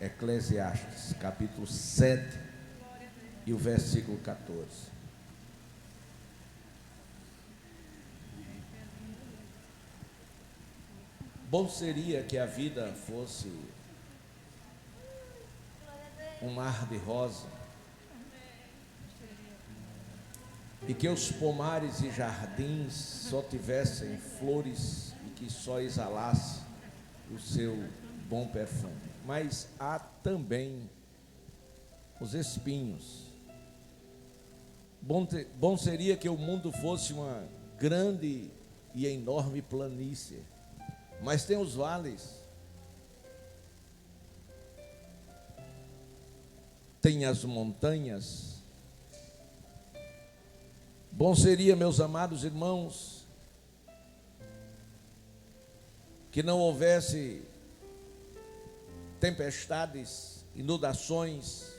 Eclesiastes, capítulo 7 e o versículo 14. Bom seria que a vida fosse um mar de rosa e que os pomares e jardins só tivessem flores e que só exalasse o seu bom perfume. Mas há também os espinhos. Bom seria que o mundo fosse uma grande e enorme planície, mas tem os vales, tem as montanhas. Bom seria, meus amados irmãos, que não houvesse tempestades, inundações,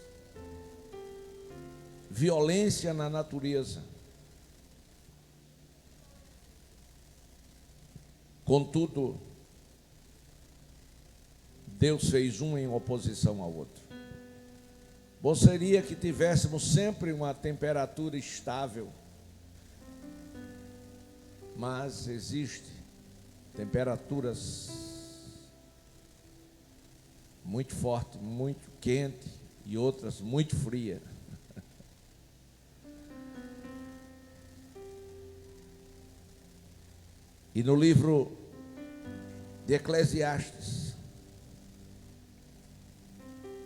violência na natureza. Contudo, Deus fez um em oposição ao outro. Bom seria que tivéssemos sempre uma temperatura estável, mas existem temperaturas muito fortes, muito quentes e outras muito frias. E no livro de Eclesiastes,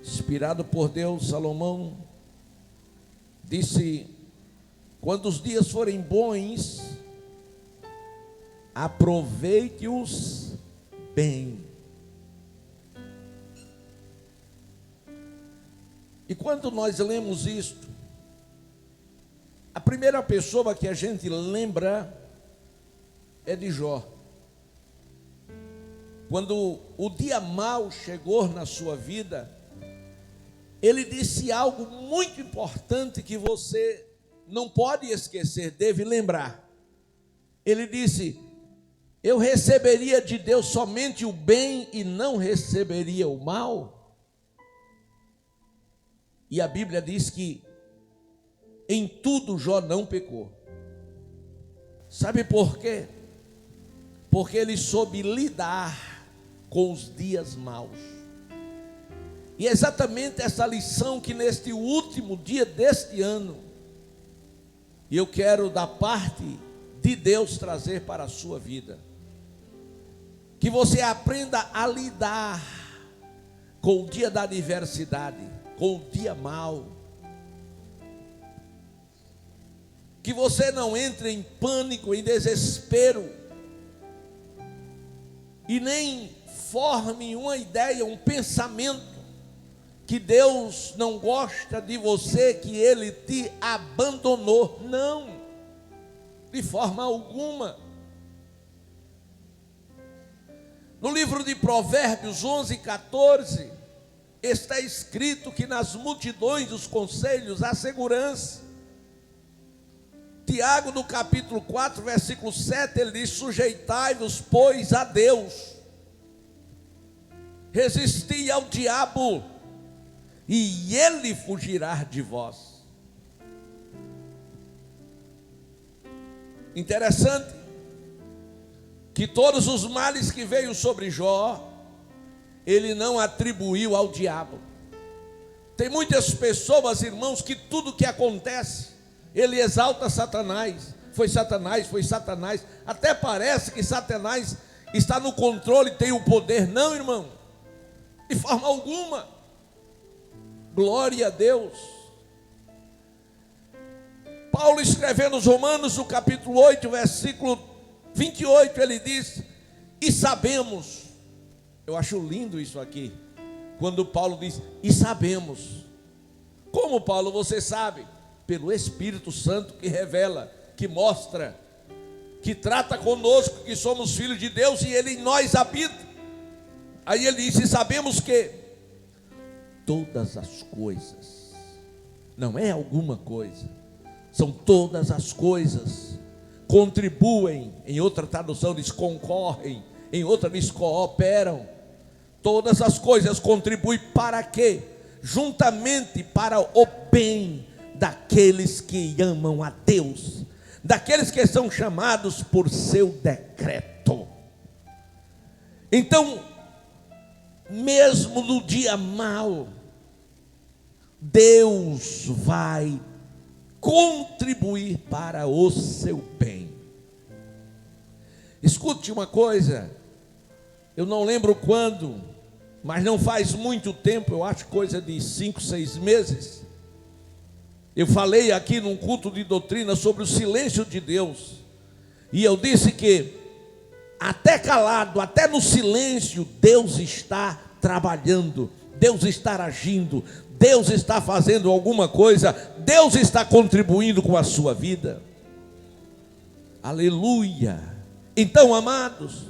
inspirado por Deus, Salomão disse: quando os dias forem bons, aproveite-os bem. E quando nós lemos isto, a primeira pessoa que a gente lembra é de Jó. Quando o dia mau chegou na sua vida, ele disse algo muito importante que você não pode esquecer, deve lembrar. Ele disse: eu receberia de Deus somente o bem e não receberia o mal. E a Bíblia diz que em tudo Jó não pecou. Sabe por quê? Porque ele soube lidar com os dias maus. E é exatamente essa lição que neste último dia deste ano, eu quero da parte de Deus trazer para a sua vida. Que você aprenda a lidar com o dia da adversidade, com o dia mau. Que você não entre em pânico, em desespero, e nem forme uma ideia, um pensamento que Deus não gosta de você, que Ele te abandonou. Não, de forma alguma. No livro de Provérbios 11:14, está escrito que nas multidões dos conselhos há segurança. Tiago, no capítulo 4, versículo 7, ele diz: sujeitai-vos, pois, a Deus, resisti ao diabo, e ele fugirá de vós. Interessante que todos os males que veio sobre Jó, ele não atribuiu ao diabo. Tem muitas pessoas, irmãos, que tudo que acontece, ele exalta Satanás. Foi Satanás, foi Satanás. Até parece que Satanás está no controle, tem o poder. Não, irmão, de forma alguma. Glória a Deus. Paulo, escrevendo aos Romanos, no capítulo 8, versículo 28, ele diz: e sabemos. Eu acho lindo isso aqui, quando Paulo diz: e sabemos. Como, Paulo, você sabe? Pelo Espírito Santo que revela, que mostra, que trata conosco, que somos filhos de Deus e Ele em nós habita. Aí ele diz: e sabemos que todas as coisas, não é alguma coisa, são todas as coisas, contribuem, em outra tradução diz concorrem, em outra diz cooperam Todas as coisas contribuem para quê? Juntamente para o bem daqueles que amam a Deus, daqueles que são chamados por seu decreto. Então, mesmo no dia mau, Deus vai contribuir para o seu bem. Escute uma coisa, eu não lembro quando, mas não faz muito tempo, eu acho coisa de 5, 6 meses, eu falei aqui num culto de doutrina sobre o silêncio de Deus, e eu disse que até calado, até no silêncio, Deus está trabalhando, Deus está agindo, Deus está fazendo alguma coisa, Deus está contribuindo com a sua vida. Aleluia. Então, amados,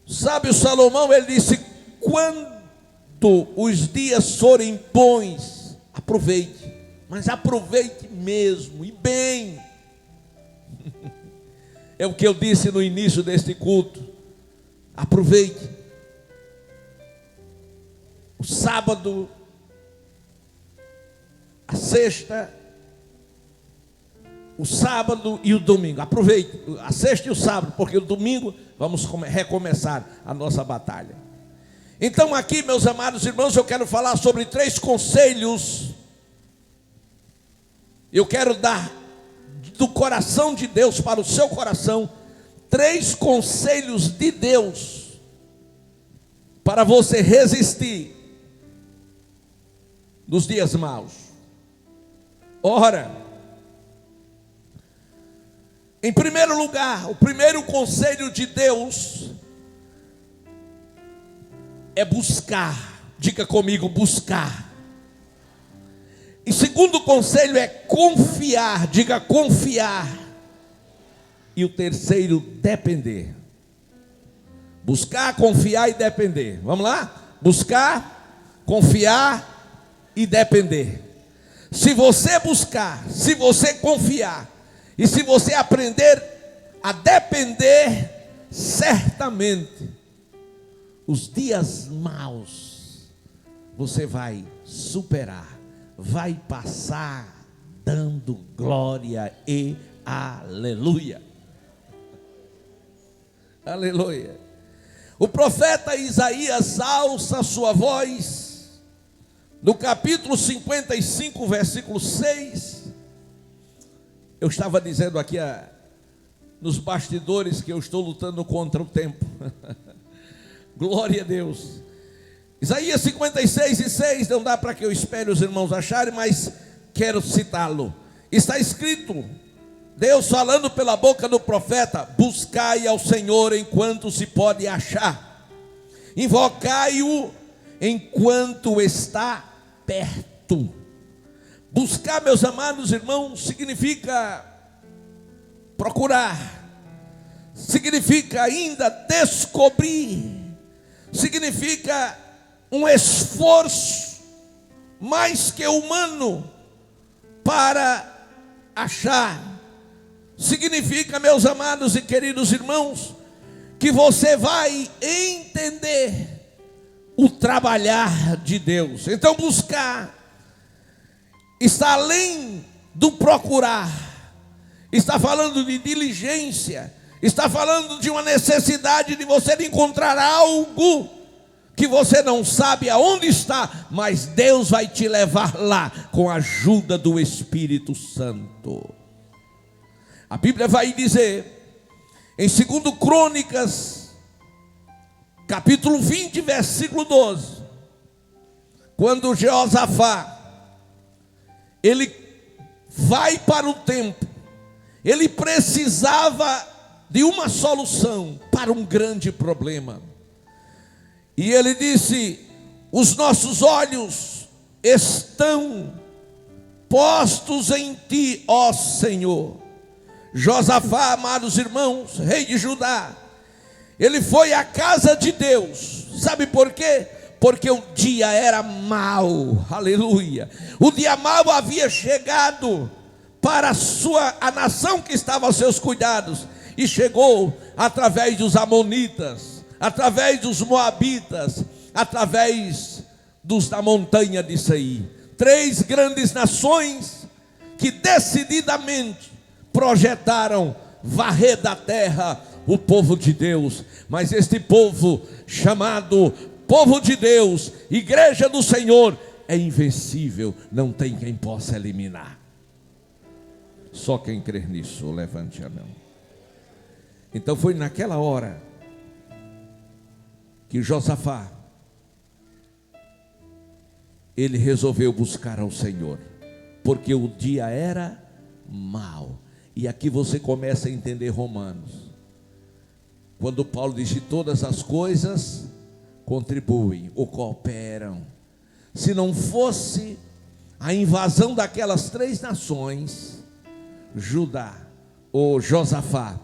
sábio Salomão, ele disse: quando os dias forem bons, aproveite, mas aproveite mesmo, e bem. É o que eu disse no início deste culto. Aproveite o sábado, a sexta, o sábado e o domingo. Aproveite a sexta e o sábado, porque o domingo vamos recomeçar a nossa batalha. Então aqui, meus amados irmãos, eu quero falar sobre 3 conselhos. Eu quero dar do coração de Deus para o seu coração 3 conselhos de Deus para você resistir nos dias maus. Ora, em primeiro lugar, o primeiro conselho de Deus é buscar. Diga comigo, buscar. E segundo conselho é confiar. Diga, confiar. E o terceiro, depender. Buscar, confiar e depender. Vamos lá? Buscar, confiar e depender. Se você buscar, se você confiar e se você aprender a depender, certamente os dias maus você vai superar, vai passar dando glória e aleluia. Aleluia. O profeta Isaías alça sua voz no capítulo 55, versículo 6. Eu estava dizendo aqui nos bastidores que eu estou lutando contra o tempo. Glória a Deus. Isaías 56 e 6, não dá para que eu espere os irmãos acharem, mas quero citá-lo. Está escrito, Deus falando pela boca do profeta: buscai ao Senhor enquanto se pode achar, invocai-o enquanto está perto. Buscar, meus amados irmãos, significa procurar, significa ainda descobrir, significa um esforço mais que humano para achar. Significa, meus amados e queridos irmãos, que você vai entender o trabalhar de Deus. Então buscar está além do procurar, está falando de diligência, está falando de uma necessidade de você encontrar algo que você não sabe aonde está, mas Deus vai te levar lá com a ajuda do Espírito Santo. A Bíblia vai dizer em 2 Crônicas, capítulo 20, versículo 12, quando Jeosafá ele vai para o templo, ele precisava de uma solução para um grande problema. E ele disse: os nossos olhos estão postos em ti, ó Senhor. Josafá, amados irmãos, rei de Judá, ele foi à casa de Deus. Sabe por quê? Porque o dia era mau, aleluia. O dia mau havia chegado para a nação que estava aos seus cuidados. e chegou através dos amonitas, através dos moabitas, através dos da montanha de Seir. 3 grandes nações que decididamente projetaram varrer da terra o povo de Deus. Mas este povo, chamado povo de Deus, igreja do Senhor, é invencível, não tem quem possa eliminar. Só quem crer nisso, levante a mão. Então foi naquela hora que Josafá, ele resolveu buscar ao Senhor, porque o dia era mau. E aqui você começa a entender Romanos, quando Paulo diz que todas as coisas contribuem ou cooperam. Se não fosse a invasão daquelas 3 nações, Judá ou Josafá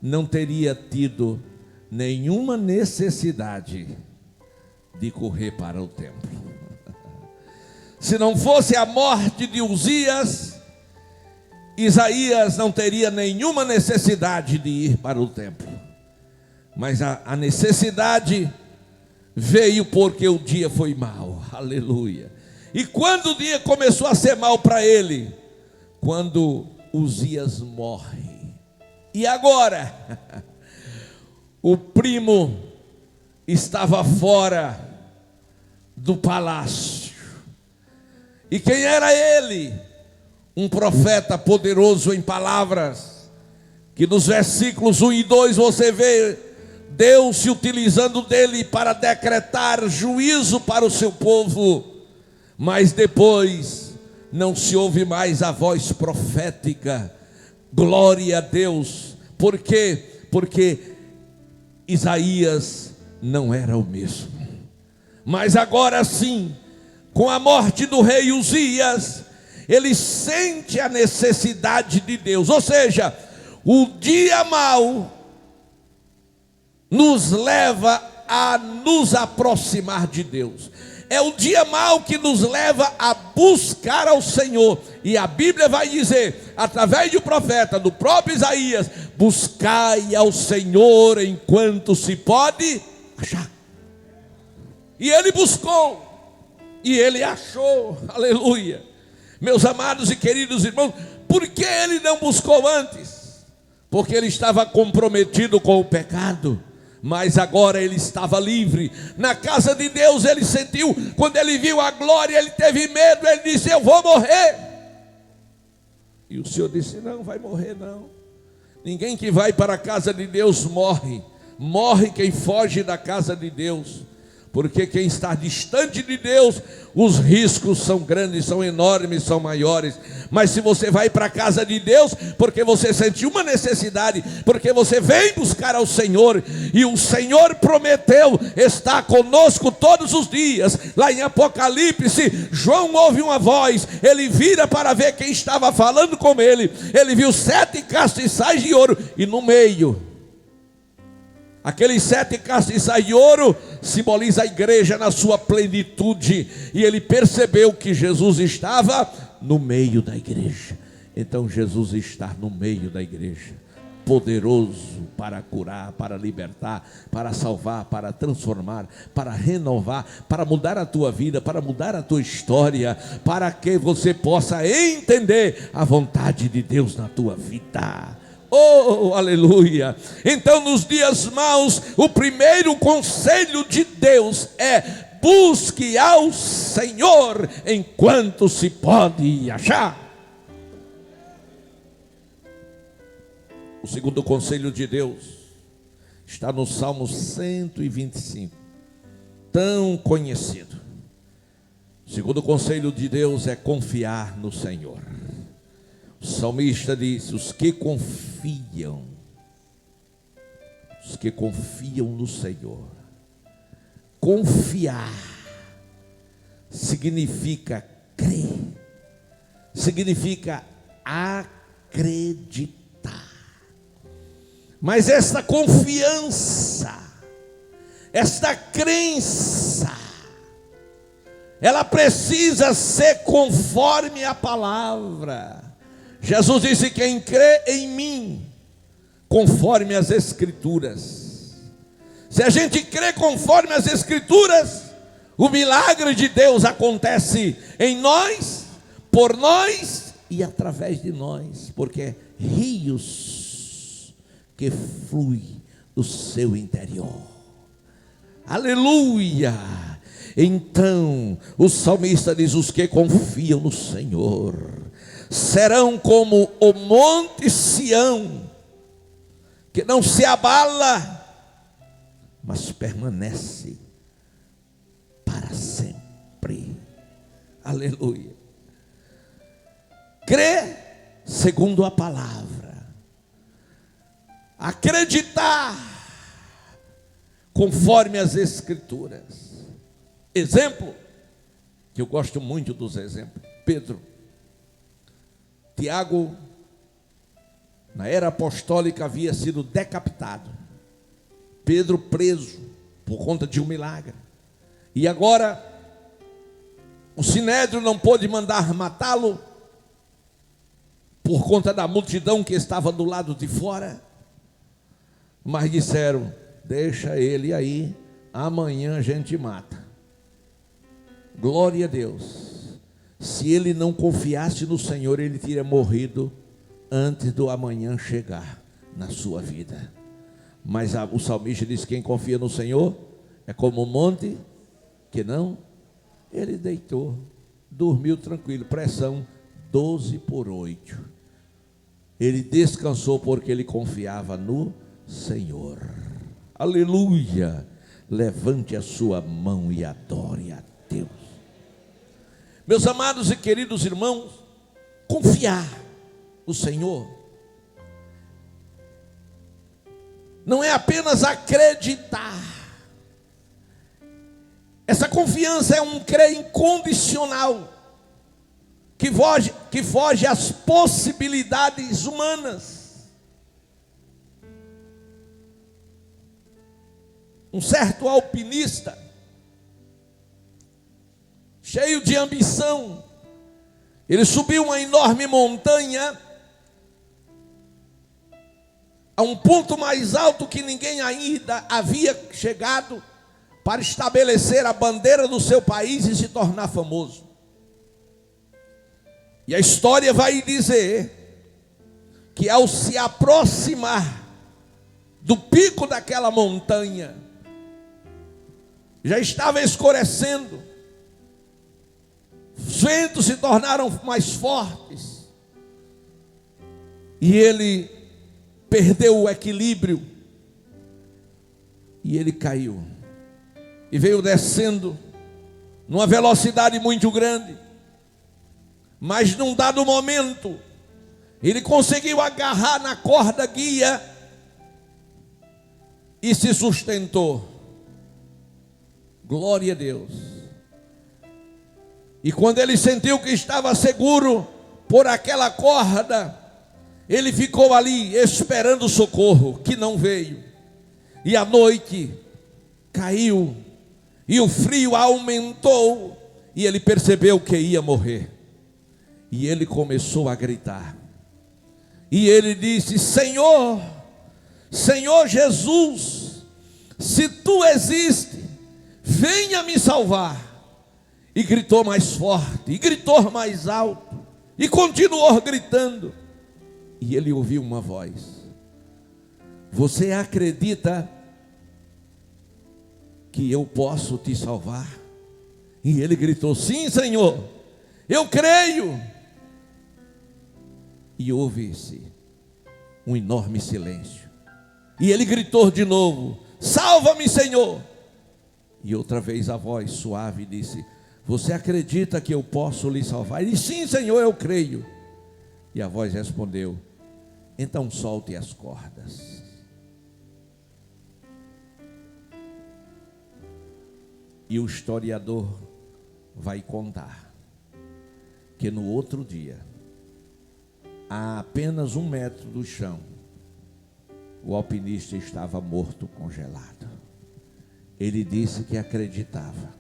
não teria tido nenhuma necessidade de correr para o templo. Se não fosse a morte de Uzias, Isaías não teria nenhuma necessidade de ir para o templo. Mas a necessidade veio porque o dia foi mau. Aleluia. E quando o dia começou a ser mau para ele? Quando Uzias morre. E agora? O primo estava fora do palácio. E quem era ele? Um profeta poderoso em palavras, que nos versículos 1 e 2 você vê Deus se utilizando dele para decretar juízo para o seu povo. Mas depois não se ouve mais a voz profética. Glória a Deus. Por quê? Porque Isaías não era o mesmo. Mas agora sim, com a morte do rei Uzias, ele sente a necessidade de Deus. Ou seja, o dia mau nos leva a nos aproximar de Deus. É o dia mau que nos leva a buscar ao Senhor. E a Bíblia vai dizer, através do profeta, do próprio Isaías: buscai ao Senhor enquanto se pode achar. E ele buscou, e ele achou. Aleluia. Meus amados e queridos irmãos, por que ele não buscou antes? Porque ele estava comprometido com o pecado. Mas agora ele estava livre. Na casa de Deus ele sentiu, quando ele viu a glória, ele teve medo, ele disse: eu vou morrer. E o Senhor disse: não vai morrer não. Ninguém que vai para a casa de Deus morre. Morre quem foge da casa de Deus. Porque quem está distante de Deus, os riscos são grandes, são enormes, são maiores. Mas se você vai para a casa de Deus, porque você sentiu uma necessidade, porque você vem buscar ao Senhor, e o Senhor prometeu estar conosco todos os dias. Lá em Apocalipse, João ouve uma voz, ele vira para ver quem estava falando com ele. Ele viu 7 castiçais de ouro, e no meio, aqueles 7 castiçais de ouro simboliza a igreja na sua plenitude. E ele percebeu que Jesus estava no meio da igreja. Então Jesus está no meio da igreja, poderoso para curar, para libertar, para salvar, para transformar, para renovar, para mudar a tua vida, para mudar a tua história, para que você possa entender a vontade de Deus na tua vida. Oh, aleluia. Então nos dias maus, o primeiro conselho de Deus é: busque ao Senhor enquanto se pode achar. O segundo conselho de Deus está no Salmo 125, tão conhecido. O segundo conselho de Deus é confiar no Senhor. O salmista diz: os que confiam no Senhor. Confiar significa crer, significa acreditar. Mas esta confiança, esta crença, ela precisa ser conforme a palavra. Jesus disse: quem crê em mim, conforme as Escrituras. Se a gente crê conforme as Escrituras, o milagre de Deus acontece em nós, por nós e através de nós, porque é rios que fluem do seu interior. Aleluia! Então, o salmista diz: os que confiam no Senhor serão como o monte Sião, que não se abala, mas permanece para sempre. Aleluia. Crê segundo a palavra, acreditar conforme as Escrituras. Exemplo, que eu gosto muito dos exemplos: Pedro, Tiago, na era apostólica, havia sido decapitado. Pedro preso por conta de um milagre. E agora o sinédrio não pôde mandar matá-lo por conta da multidão que estava do lado de fora. Mas disseram: deixa ele aí, amanhã a gente mata. Glória a Deus. Se ele não confiasse no Senhor, ele teria morrido antes do amanhã chegar na sua vida. Mas o salmista diz: quem confia no Senhor é como um monte que não. Ele deitou, dormiu tranquilo. Pressão 12/8. Ele descansou porque ele confiava no Senhor. Aleluia. Levante a sua mão e adore a Deus. Meus amados e queridos irmãos, confiar no Senhor não é apenas acreditar. Essa confiança é um crer incondicional, que foge às possibilidades humanas. Um certo alpinista, cheio de ambição, ele subiu uma enorme montanha, a um ponto mais alto que ninguém ainda havia chegado, para estabelecer a bandeira do seu país e se tornar famoso. E a história vai dizer que ao se aproximar do pico daquela montanha, já estava escurecendo, os ventos se tornaram mais fortes, e ele perdeu o equilíbrio, e ele caiu, e veio descendo numa velocidade muito grande. Mas num dado momento, ele conseguiu agarrar na corda guia e se sustentou. Glória a Deus. E quando ele sentiu que estava seguro por aquela corda, ele ficou ali esperando o socorro, que não veio. E a noite caiu, e o frio aumentou, e ele percebeu que ia morrer. E ele começou a gritar. E ele disse: Senhor, Senhor Jesus, se tu existes, venha me salvar. E gritou mais forte, e gritou mais alto, e continuou gritando. E ele ouviu uma voz: você acredita que eu posso te salvar? E ele gritou: sim, Senhor, eu creio. E houve-se um enorme silêncio. E ele gritou de novo: salva-me, Senhor. E outra vez a voz suave disse: você acredita que eu posso lhe salvar? Ele disse: sim, Senhor, eu creio. E a voz respondeu: então solte as cordas. E o historiador vai contar que no outro dia, a apenas 1 metro do chão, o alpinista estava morto, congelado. Ele disse que acreditava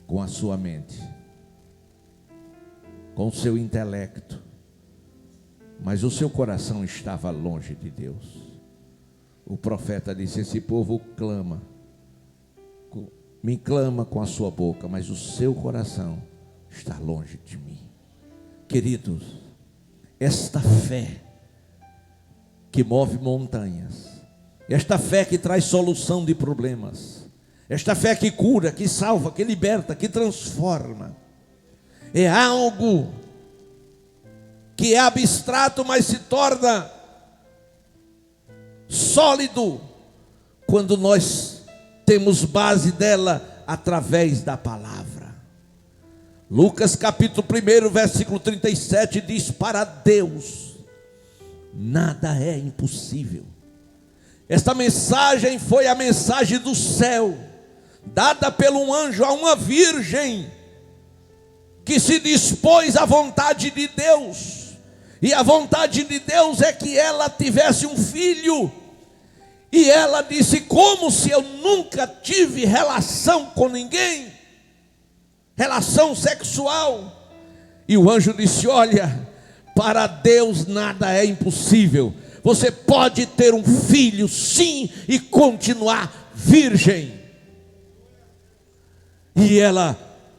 com a sua mente, com o seu intelecto, mas o seu coração estava longe de Deus. O profeta disse: esse povo me clama com a sua boca, mas o seu coração está longe de mim. Queridos, esta fé que move montanhas, esta fé que traz solução de problemas, esta fé que cura, que salva, que liberta, que transforma, é algo que é abstrato, mas se torna sólido quando nós temos base dela através da palavra. Lucas capítulo 1, versículo 37 diz: para Deus nada é impossível. Esta mensagem foi a mensagem do céu, dada pelo anjo a uma virgem que se dispôs à vontade de Deus. E a vontade de Deus é que ela tivesse um filho. E ela disse: como se eu nunca tive relação com ninguém, relação sexual. E o anjo disse: olha, para Deus nada é impossível. Você pode ter um filho, sim, e continuar virgem. E ela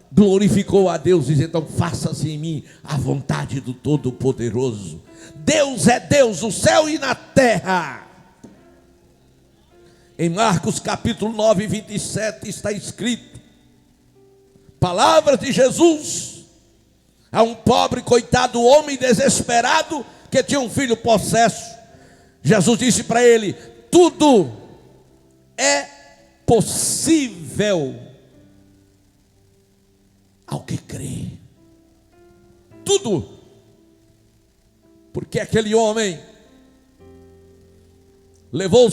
glorificou a Deus, dizendo: então faça-se em mim a vontade do Todo-Poderoso. Deus é Deus no céu e na terra. Em Marcos capítulo 9, 27 está escrito, palavras de Jesus a um pobre, coitado homem desesperado, que tinha um filho possesso. Jesus disse para ele: tudo é possível ao que crê. Tudo. Porque aquele homem levou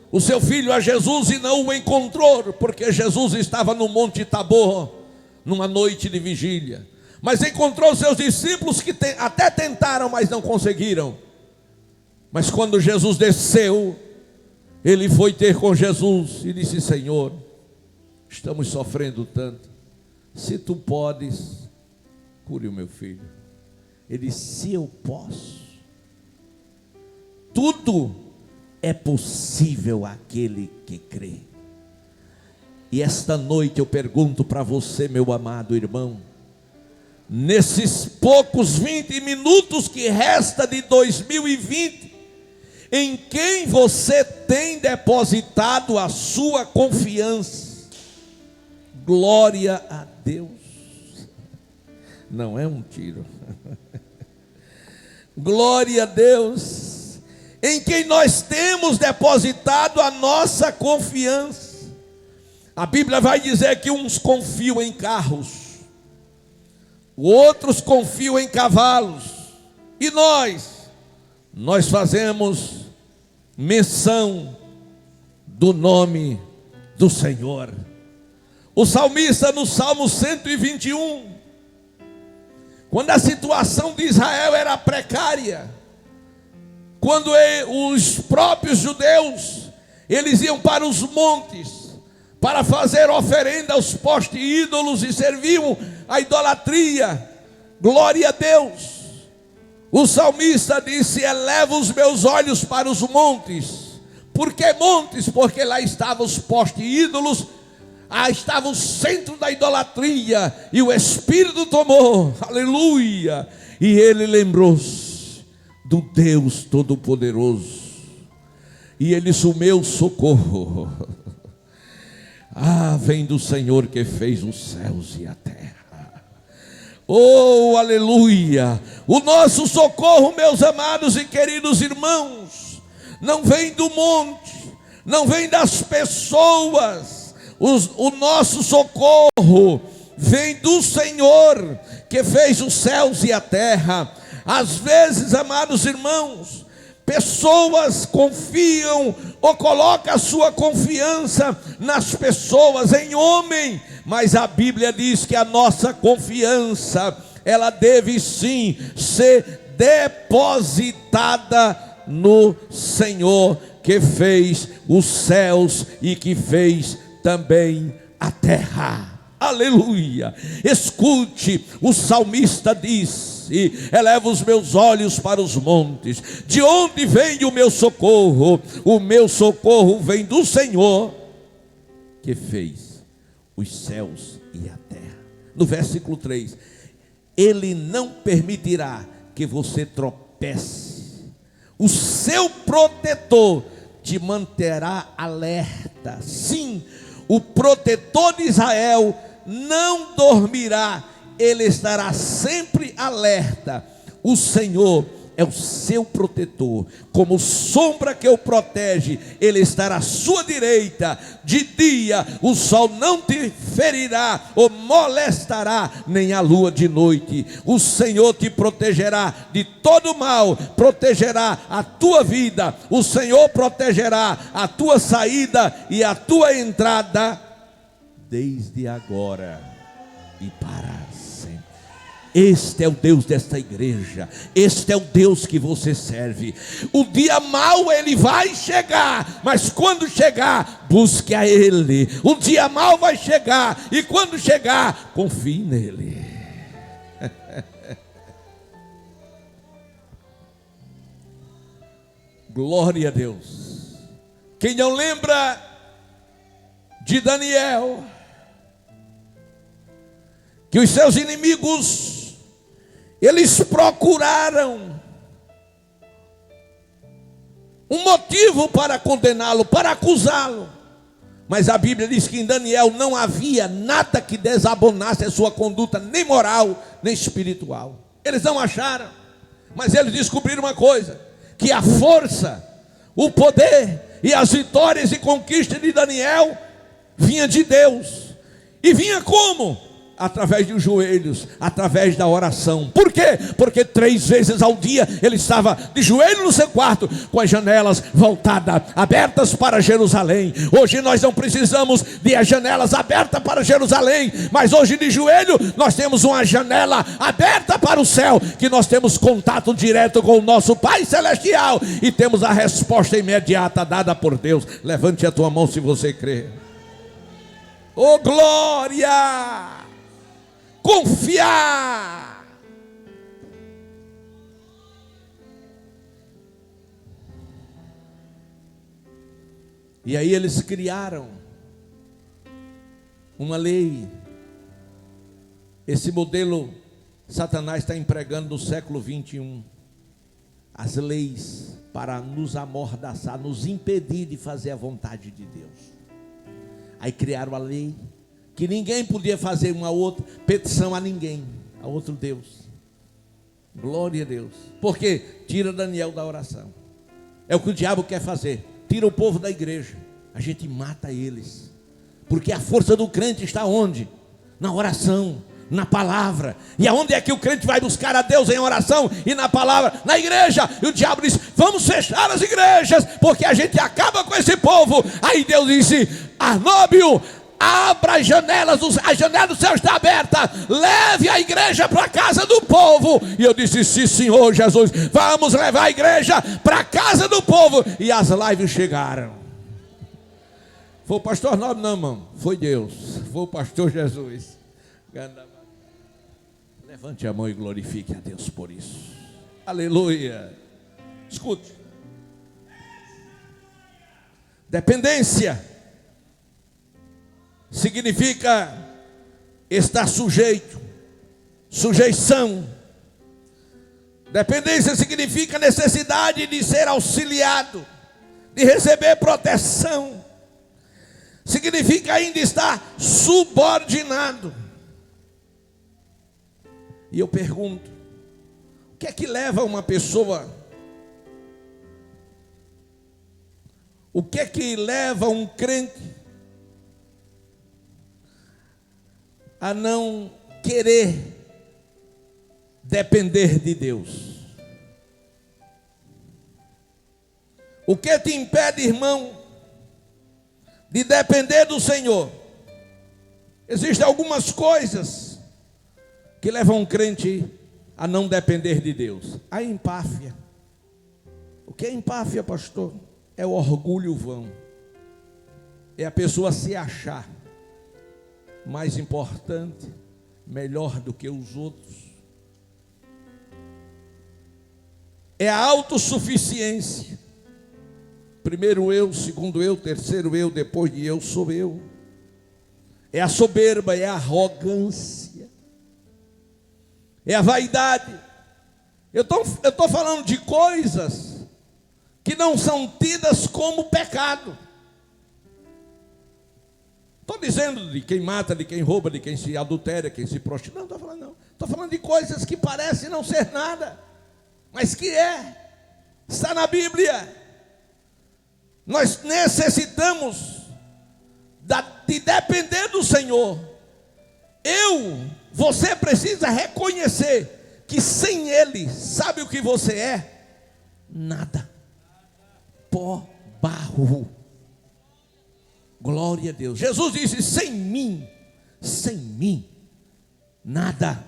o seu filho a Jesus e não o encontrou, porque Jesus estava no Monte Tabor, numa noite de vigília. Mas encontrou seus discípulos, que até tentaram, mas não conseguiram. Mas quando Jesus desceu, ele foi ter com Jesus e disse: Senhor, estamos sofrendo tanto, se tu podes, cure o meu filho. Ele disse: se eu posso, tudo é possível àquele que crê. E esta noite eu pergunto para você, meu amado irmão, nesses poucos 20 minutos que resta de 2020, em quem você tem depositado a sua confiança? Glória a Deus. Não é um tiro. Glória a Deus. Em quem nós temos depositado a nossa confiança. A Bíblia vai dizer que uns confiam em carros, outros confiam em cavalos, e nós fazemos menção do nome do Senhor. O salmista, no Salmo 121, quando a situação de Israel era precária, quando os próprios judeus, eles iam para os montes para fazer oferenda aos postes ídolos e serviam a idolatria, glória a Deus, o salmista disse: eleva os meus olhos para os montes. Por que montes? Porque lá estavam os postes ídolos, estava o centro da idolatria, e o Espírito tomou, aleluia, e ele lembrou-se do Deus Todo-Poderoso, e ele disse: o meu socorro vem do Senhor que fez os céus e a terra. Oh, aleluia! O nosso socorro, meus amados e queridos irmãos, não vem do monte, não vem das pessoas. O nosso socorro vem do Senhor que fez os céus e a terra. Às vezes, amados irmãos, pessoas confiam ou colocam a sua confiança nas pessoas, em homem, mas a Bíblia diz que a nossa confiança, ela deve sim ser depositada no Senhor que fez os céus e que fez também a terra. Aleluia! Escute, o salmista diz: si. Eleva os meus olhos para os montes. De onde vem o meu socorro? O meu socorro vem do Senhor, que fez os céus e a terra. No versículo 3, Ele não permitirá que você tropece. O seu protetor te manterá alerta. Sim, o protetor de Israel não dormirá, ele estará sempre alerta. O Senhor é o seu protetor, como sombra que o protege, ele estará à sua direita. De dia o sol não te ferirá ou molestará, nem a lua de noite. O Senhor te protegerá de todo mal, protegerá a tua vida. O Senhor protegerá a tua saída e a tua entrada, desde agora e para sempre. Este é o Deus desta igreja, este é o Deus que você serve. O dia mau ele vai chegar, mas quando chegar, busque a Ele. O dia mau vai chegar, e quando chegar, confie nele. Glória a Deus. Quem não lembra de Daniel, que os seus inimigos, eles procuraram um motivo para condená-lo, para acusá-lo, mas a Bíblia diz que em Daniel não havia nada que desabonasse a sua conduta, nem moral, nem espiritual. Eles não acharam, mas eles descobriram uma coisa, que a força, o poder e as vitórias e conquistas de Daniel vinha de Deus. E vinha como? Através dos joelhos, através da oração. Por quê? Porque 3 vezes ao dia ele estava de joelho no seu quarto, com as janelas voltadas, abertas para Jerusalém. Hoje nós não precisamos de as janelas abertas para Jerusalém, mas hoje de joelho nós temos uma janela aberta para o céu, que nós temos contato direto com o nosso Pai Celestial, e temos a resposta imediata dada por Deus. Levante a tua mão se você crê. Oh glória! Confiar. E aí eles criaram uma lei. Esse modelo Satanás está empregando no século 21. As leis para nos amordaçar, nos impedir de fazer a vontade de Deus. Aí criaram a lei que ninguém podia fazer uma outra petição a ninguém, a outro Deus. Glória a Deus. Porque tira Daniel da oração. É o que o diabo quer fazer. Tira o povo da igreja. A gente mata eles. Porque a força do crente está onde? Na oração, na palavra. E aonde é que o crente vai buscar a Deus? Em oração e na palavra, na igreja. E o diabo diz: vamos fechar as igrejas, porque a gente acaba com esse povo. Aí Deus disse: Arnóbio, abra as janelas, a janela do céu está aberta, leve a igreja para a casa do povo. E eu disse: sim Senhor Jesus, vamos levar a igreja para a casa do povo. E as lives chegaram. Foi o pastor Arnóbio? Não, irmão, foi Deus, foi o pastor Jesus. Levante a mão e glorifique a Deus por isso. Aleluia. Escute. Dependência significa estar sujeito, sujeição. Dependência significa necessidade de ser auxiliado, de receber proteção. Significa ainda estar subordinado. E eu pergunto: o que é que leva uma pessoa, o que é que leva um crente a não querer depender de Deus? O que te impede, irmão, de depender do Senhor? Existem algumas coisas que levam um crente a não depender de Deus. A empáfia. O que é empáfia, pastor? É o orgulho vão. É a pessoa se achar mais importante, melhor do que os outros. é a autossuficiência. Primeiro eu, segundo eu, terceiro eu, depois de eu sou eu. É a soberba, é a arrogância, é a vaidade. Eu estou falando de coisas que não são tidas como pecado. Estou dizendo de quem mata, de quem rouba, de quem se adultera, quem se prostitui. Não, estou falando não. Estou falando de coisas que parecem não ser nada, mas que está na Bíblia. Nós necessitamos de depender do Senhor. Você precisa reconhecer que sem Ele, sabe o que você é? Nada. Pó, barro. Glória a Deus. Jesus disse: sem mim, nada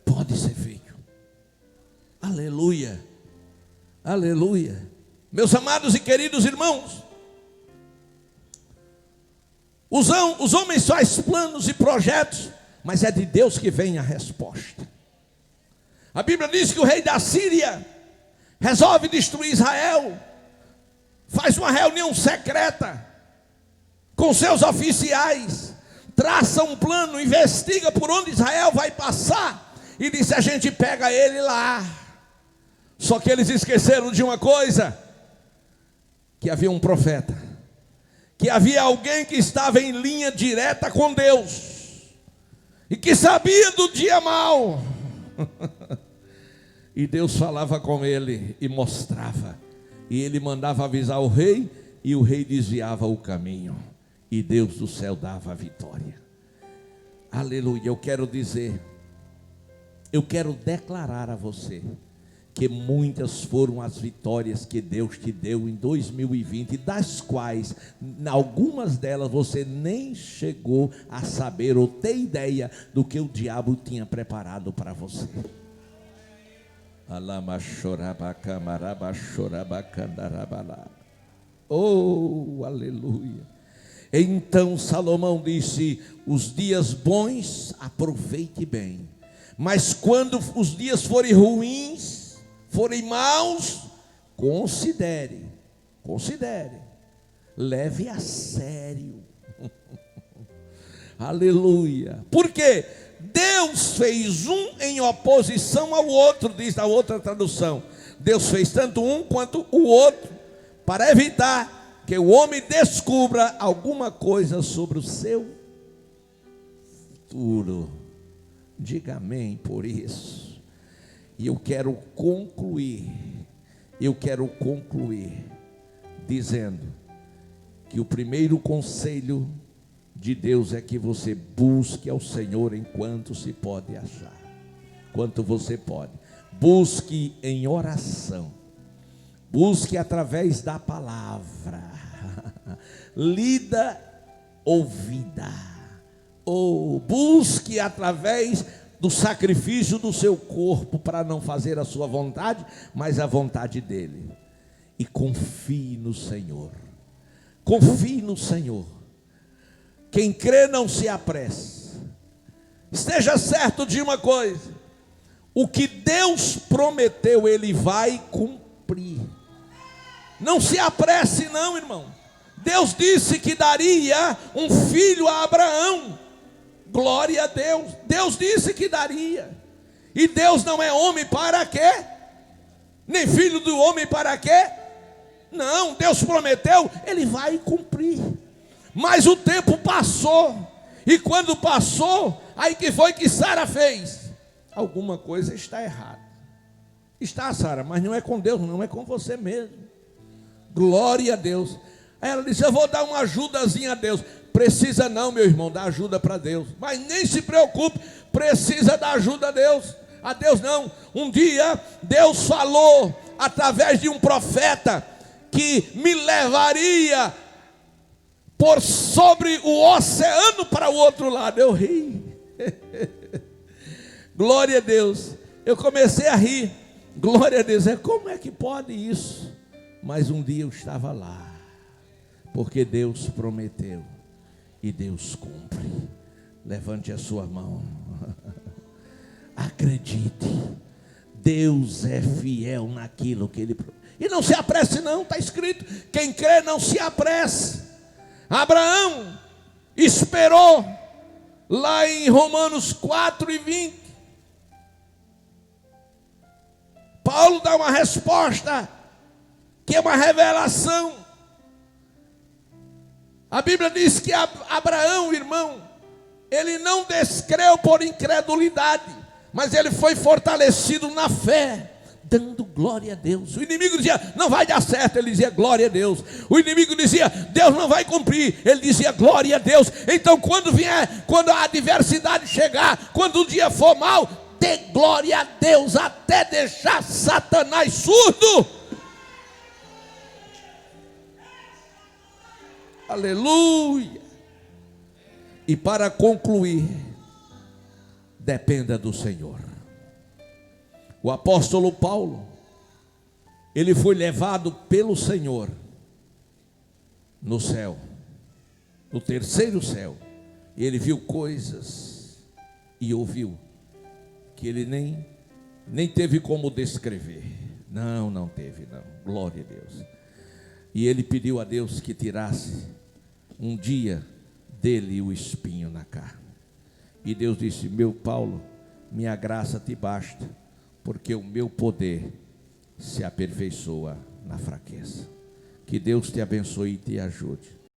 pode ser feito. Aleluia, aleluia. Meus amados e queridos irmãos, os homens fazem planos e projetos, mas é de Deus que vem a resposta. A Bíblia diz que o rei da Síria resolve destruir Israel, faz uma reunião secreta com seus oficiais, traça um plano, investiga por onde Israel vai passar e diz: a gente pega ele lá. Só que eles esqueceram de uma coisa, que havia um profeta, que havia alguém que estava em linha direta com Deus e que sabia do dia mau. E Deus falava com ele e mostrava, e ele mandava avisar o rei, e o rei desviava o caminho, e Deus do céu dava a vitória. Aleluia. Eu quero declarar a você que muitas foram as vitórias que Deus te deu em 2020, das quais, algumas delas, você nem chegou a saber ou ter ideia do que o diabo tinha preparado para você. Oh, aleluia. Então Salomão disse: os dias bons aproveite bem, mas quando os dias forem ruins, forem maus, considere, leve a sério. Aleluia. Por quê? Deus fez um em oposição ao outro, diz a outra tradução. Deus fez tanto um quanto o outro, para evitar que o homem descubra alguma coisa sobre o seu futuro. Diga amém por isso. E eu quero concluir dizendo que o primeiro conselho de Deus é que você busque ao Senhor enquanto se pode achar, enquanto você pode. Busque em oração, busque através da palavra, lida, ouvida, ou busque através do sacrifício do seu corpo, para não fazer a sua vontade, mas a vontade dele. E confie no Senhor. Confie no Senhor. Quem crê não se apresse. Esteja certo de uma coisa: o que Deus prometeu, Ele vai cumprir. Não se apresse não, irmão. Deus disse que daria um filho a Abraão. Glória a Deus. Deus disse que daria. E Deus não é homem para quê? Nem filho do homem para quê? Não, Deus prometeu, Ele vai cumprir. Mas o tempo passou. E quando passou, aí que foi que Sara fez? Alguma coisa está errada. Está, Sara, mas não é com Deus, não é com você mesmo. Glória a Deus. Aí ela disse: eu vou dar uma ajudazinha a Deus. Precisa não, meu irmão, dar ajuda para Deus. Mas nem se preocupe, precisa dar ajuda a Deus. A Deus não. Um dia Deus falou através de um profeta que me levaria por sobre o oceano para o outro lado. Eu ri. Glória a Deus. Eu comecei a rir. Glória a Deus. Como é que pode isso? Mas um dia eu estava lá, porque Deus prometeu e Deus cumpre. Levante a sua mão. Acredite. Deus é fiel naquilo que Ele prometeu. E não se apresse não, está escrito, quem crê não se apresse. Abraão esperou, lá em Romanos 4:20. Paulo dá uma resposta, que é uma revelação. A Bíblia diz que Abraão, irmão, ele não descreu por incredulidade, mas ele foi fortalecido na fé, dando glória a Deus. O inimigo dizia, não vai dar certo, ele dizia, glória a Deus. O inimigo dizia, Deus não vai cumprir, ele dizia, glória a Deus. Então quando a adversidade chegar, quando o dia for mau, dê glória a Deus, até deixar Satanás surdo. Aleluia. E para concluir, dependa do Senhor. O apóstolo Paulo, ele foi levado pelo Senhor no céu, no terceiro céu. E ele viu coisas e ouviu que ele nem teve como descrever. Não teve, não. Glória a Deus. E ele pediu a Deus que tirasse um dia dele o espinho na carne. E Deus disse, meu Paulo, minha graça te basta, porque o meu poder se aperfeiçoa na fraqueza. Que Deus te abençoe e te ajude.